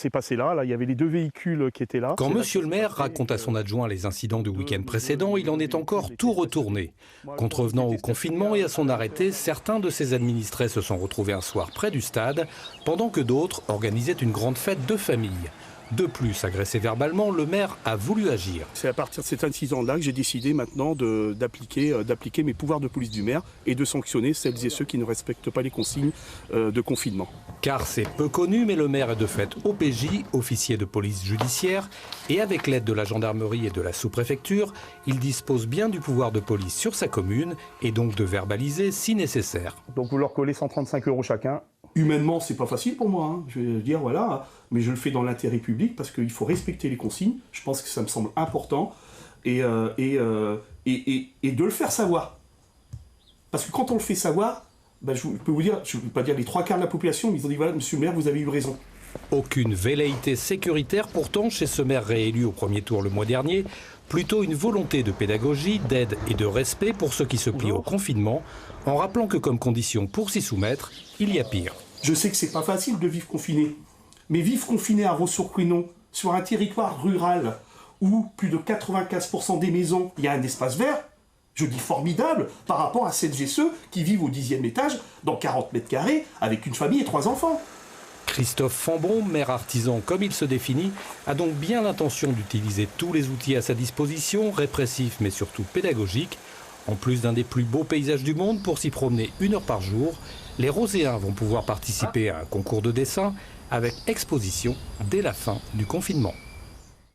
C'est passé là, il y avait les 2 véhicules qui étaient là. Quand monsieur le maire raconte à son adjoint les incidents du week-end précédent, il en est encore tout retourné. Contrevenant au confinement et à son arrêté, certains de ses administrés se sont retrouvés un soir près du stade, pendant que d'autres organisaient une grande fête de famille. De plus, agressé verbalement, le maire a voulu agir. C'est à partir de cet incident-là que j'ai décidé maintenant d'appliquer mes pouvoirs de police du maire et de sanctionner celles et ceux qui ne respectent pas les consignes de confinement. Car c'est peu connu, mais le maire est de fait OPJ, officier de police judiciaire, et avec l'aide de la gendarmerie et de la sous-préfecture, il dispose bien du pouvoir de police sur sa commune et donc de verbaliser si nécessaire. Donc vous leur collez 135 € chacun. Humainement, c'est pas facile pour moi, hein. Je vais dire voilà, mais je le fais dans l'intérêt public parce qu'il faut respecter les consignes. Je pense que ça me semble important et de le faire savoir. Parce que quand on le fait savoir, je peux vous dire, je ne peux pas dire les 3/4 de la population, mais ils ont dit voilà, monsieur le maire, vous avez eu raison. Aucune velléité sécuritaire pourtant chez ce maire réélu au premier tour le mois dernier, plutôt une volonté de pédagogie, d'aide et de respect pour ceux qui se plient au confinement, en rappelant que comme condition pour s'y soumettre, il y a pire. Je sais que c'est pas facile de vivre confiné, mais vivre confiné à Vaux-sur-Couesnon, sur un territoire rural où plus de 95% des maisons, il y a un espace vert, je dis formidable par rapport à celles et ceux qui vivent au 10e étage, dans 40 mètres carrés, avec une famille et 3 enfants. Christophe Fambon, maire artisan comme il se définit, a donc bien l'intention d'utiliser tous les outils à sa disposition, répressifs mais surtout pédagogiques. En plus d'un des plus beaux paysages du monde, pour s'y promener 1 heure par jour, les Roséens vont pouvoir participer à un concours de dessin avec exposition dès la fin du confinement.